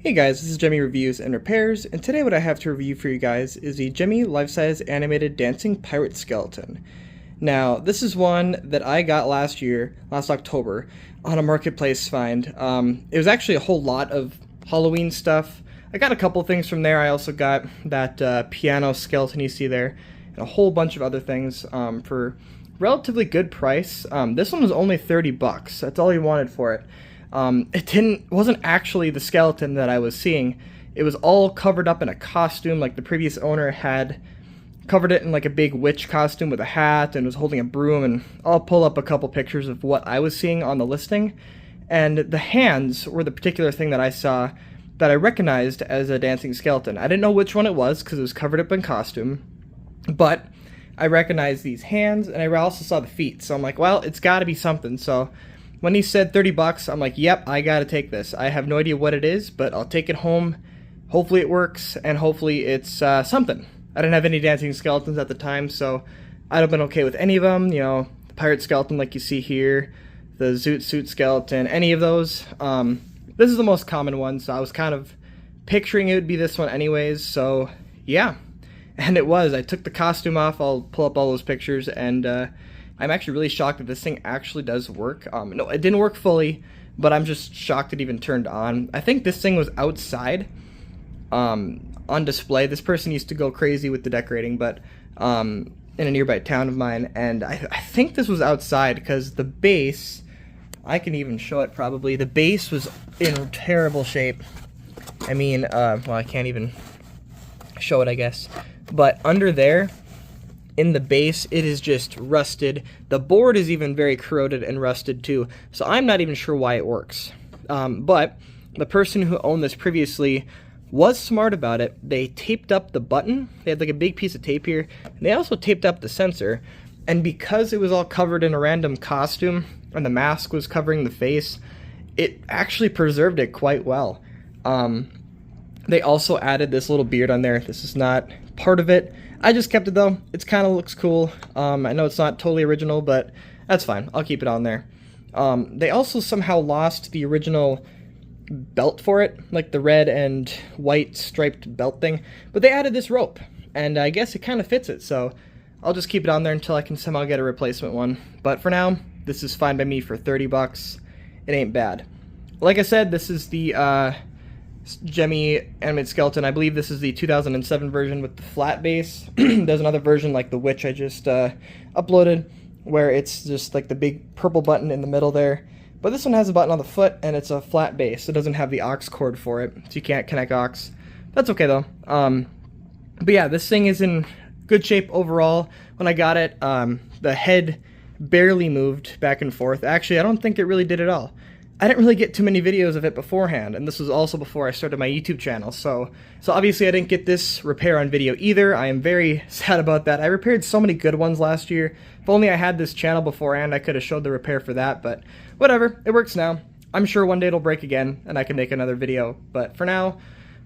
Hey guys, this is Gemmy Reviews and Repairs, and today what I have to review for you guys is the Gemmy Lifesize Animated Dancing Pirate Skeleton. Now, this is one that I got last October, on a marketplace find. It was actually a whole lot of Halloween stuff. I got a couple things from there. I also got that piano skeleton you see there, and a whole bunch of other things for relatively good price. This one was only 30 bucks. That's all he wanted for it. It wasn't actually the skeleton that I was seeing. It was all covered up in a costume, like the previous owner had covered it in like a big witch costume with a hat and was holding a broom, and I'll pull up a couple pictures of what I was seeing on the listing. And the hands were the particular thing that I saw that I recognized as a dancing skeleton. I didn't know which one it was because it was covered up in costume, but I recognized these hands, and I also saw the feet, so I'm like, well, it's got to be something. So when he said 30 bucks, I'm like, yep, I gotta take this. I have no idea what it is, but I'll take it home. Hopefully it works, and hopefully it's something. I didn't have any dancing skeletons at the time, so I'd have been okay with any of them. You know, the pirate skeleton like you see here, the zoot suit skeleton, any of those. This is the most common one, so I was kind of picturing it would be this one anyways, so yeah. And it was. I took the costume off. I'll pull up all those pictures, and I'm actually really shocked that this thing actually does work. No, it didn't work fully, but I'm just shocked it even turned on. I think this thing was outside on display. This person used to go crazy with the decorating, but in a nearby town of mine, and I think this was outside because the base, I can even show it probably, the base was in terrible shape. I mean, well, I can't even show it, I guess, but under there, in the base, it is just rusted. The board is even very corroded and rusted too, so I'm not even sure why it works. But the person who owned this previously was smart about it. They taped up the button. They had like a big piece of tape here, and they also taped up the sensor. And because it was all covered in a random costume, and the mask was covering the face, it actually preserved it quite well. They also added this little beard on there. This is not part of it. I just kept it though. It kind of looks cool. I know it's not totally original, but that's fine. I'll keep it on there. They also somehow lost the original belt for it, like the red and white striped belt thing, but they added this rope, and I guess it kind of fits it, so I'll just keep it on there until I can somehow get a replacement one. But for now, this is fine by me for 30 bucks. It ain't bad. Like I said, this is the Gemmy animated skeleton. I believe this is the 2007 version with the flat base. There's another version like the witch I just uploaded, where it's just like the big purple button in the middle there. But this one has a button on the foot, and it's a flat base. It doesn't have the aux cord for it, so you can't connect aux. That's okay though. But yeah, this thing is in good shape overall. When I got it, the head barely moved back and forth. Actually, I don't think it really did at all. I didn't really get too many videos of it beforehand, and this was also before I started my YouTube channel, so obviously I didn't get this repair on video either. I am very sad about that. I repaired so many good ones last year. If only I had this channel beforehand, I could have showed the repair for that, but whatever, it works now. I'm sure one day it'll break again, and I can make another video, but for now,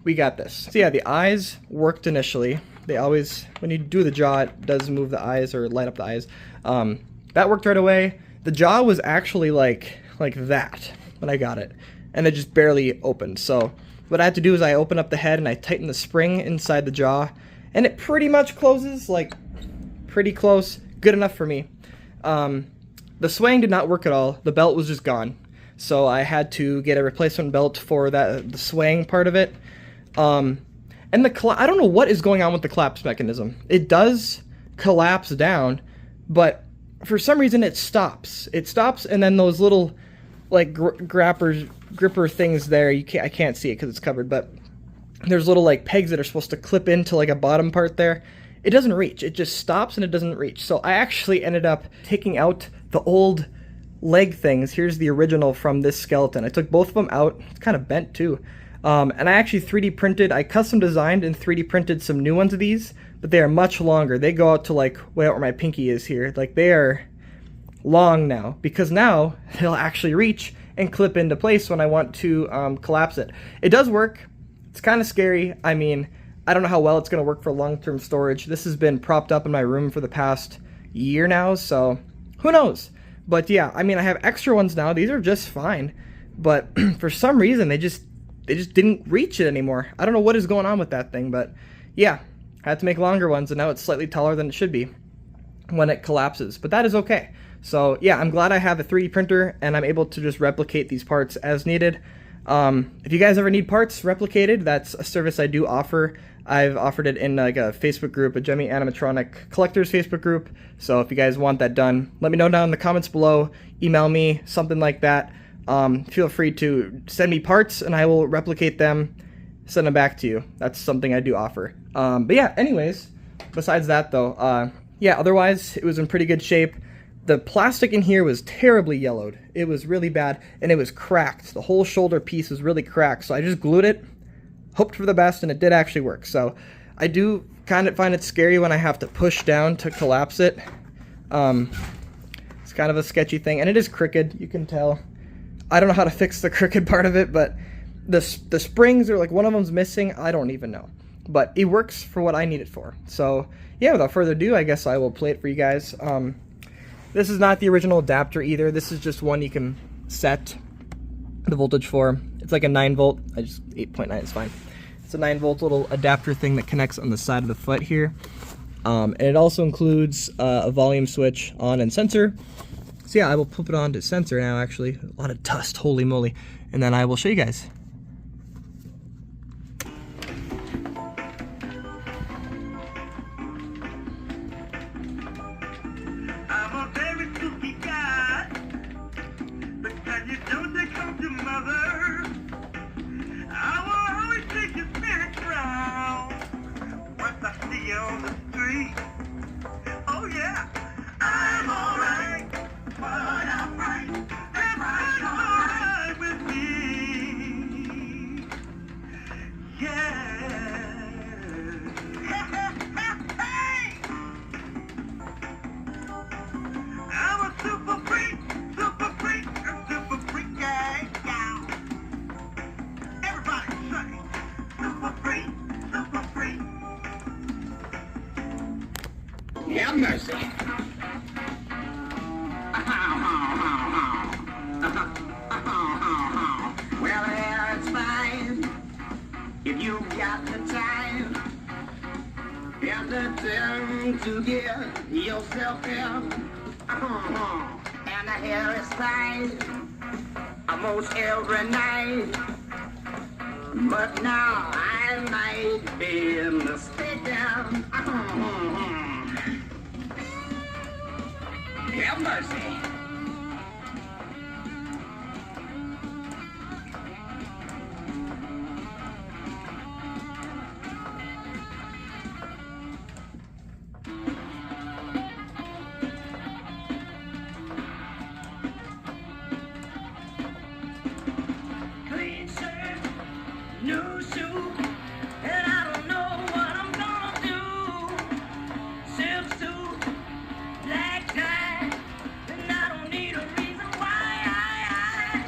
we got this. So yeah, the eyes worked initially. They always, when you do the jaw, it does move the eyes or light up the eyes. That worked right away. The jaw was actually like that when I got it, and it just barely opened. So what I had to do is I open up the head and I tighten the spring inside the jaw, and it pretty much closes, like pretty close, good enough for me. The swaying did not work at all. The belt was just gone, so I had to get a replacement belt for that, the swaying part of it. And I don't know what is going on with the collapse mechanism. It does collapse down, but for some reason it stops. It stops, and then those little like gripper things there, I can't see it because it's covered, but there's little like pegs that are supposed to clip into like a bottom part there. It doesn't reach. It just stops and it doesn't reach. So I actually ended up taking out the old leg things. Here's the original from this skeleton. I took both of them out. It's kind of bent too. And I actually 3D printed, I custom designed and 3D printed some new ones of these, but they are much longer. They go out to like way out where my pinky is here. Like they are long now, because now they'll actually reach and clip into place when I want to collapse it. It does work. It's kind of scary. I mean, I don't know how well it's going to work for long-term storage. This has been propped up in my room for the past year now, so who knows? But yeah, I mean, I have extra ones now. These are just fine, but for some reason they just they just didn't reach it anymore. I don't know what is going on with that thing, but yeah, I had to make longer ones, and now it's slightly taller than it should be when it collapses, but that is okay. So yeah, I'm glad I have a 3D printer and I'm able to just replicate these parts as needed. If you guys ever need parts replicated, that's a service I do offer. I've offered it in like a Facebook group, a Gemmy animatronic collectors Facebook group. So if you guys want that done, let me know down in the comments below, email me, something like that. Feel free to send me parts and I will replicate them, send them back to you. That's something I do offer. But yeah, anyways, besides that though, yeah, otherwise it was in pretty good shape. The plastic in here was terribly yellowed. It was really bad, and it was cracked. The whole shoulder piece was really cracked, so I just glued it, hoped for the best, and it did actually work. So I do kind of find it scary when I have to push down to collapse it. It's kind of a sketchy thing, and it is crooked, you can tell. I don't know how to fix the crooked part of it, but the springs are like, one of them's missing. I don't even know, but it works for what I need it for. So yeah, without further ado, I guess I will play it for you guys. This is not the original adapter either. This is just one you can set the voltage for. It's like a 9 volt. 8.9 is fine. It's a 9 volt little adapter thing that connects on the side of the foot here. And it also includes a volume switch on and sensor. So yeah, I will put it on to sensor now actually. A lot of dust, holy moly. And then I will show you guys. On the street. Oh yeah, I'm alright, but I'm right, and right alright with me. Yeah. Hey. I'm a super freak, yeah. Everybody say, super freak. Have mercy. Well, it's fine if you got the time and the time to get yourself in. And the hair is fine almost every night. But now I might be mistaken. Have mercy. Clean shirt, new shoe, and I don't know what I'm gonna do. Silk suit, black tie, and I don't need a reason why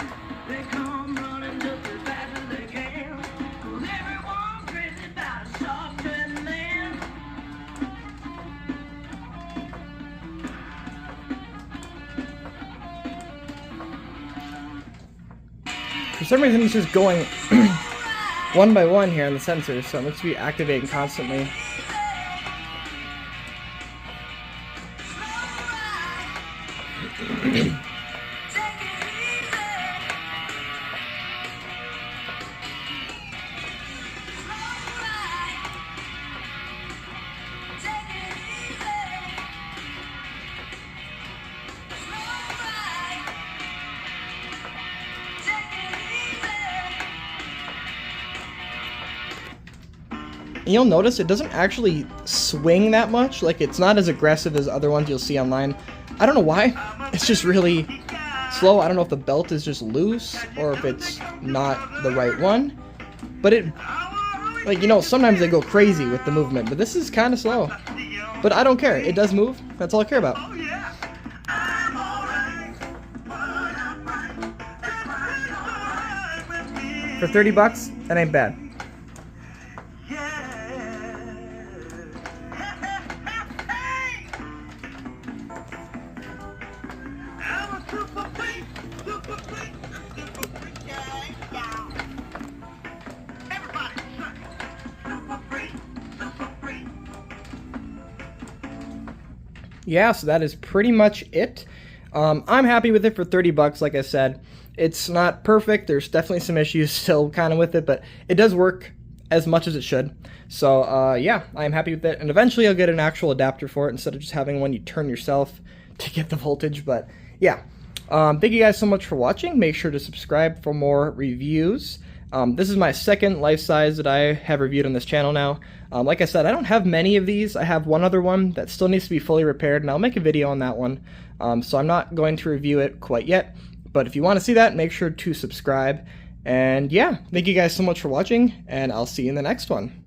they come running just as fast as they can. 'Cause everyone's crazy about a sharp-dressed man. For some reason it's just going one by one here on the sensors, so it looks to be activating constantly. You'll notice it doesn't actually swing that much. Like, it's not as aggressive as other ones you'll see online. I don't know why. It's just really slow. I don't know if the belt is just loose or if it's not the right one. But it, like, you know, sometimes they go crazy with the movement, but this is kind of slow. But I don't care. It does move. That's all I care about. For 30 bucks, that ain't bad. yeah, so that is pretty much it. I'm happy with it for 30 bucks. Like I said, it's not perfect. There's definitely some issues still kind of with it, but it does work as much as it should. So yeah, I'm happy with it. And eventually I'll get an actual adapter for it instead of just having one you turn yourself to get the voltage. But yeah, thank you guys so much for watching. Make sure to subscribe for more reviews. This is my second Lifesize that I have reviewed on this channel now. Like I said, I don't have many of these. I have one other one that still needs to be fully repaired, and I'll make a video on that one. So I'm not going to review it quite yet, but if you want to see that, make sure to subscribe. And yeah, thank you guys so much for watching, and I'll see you in the next one.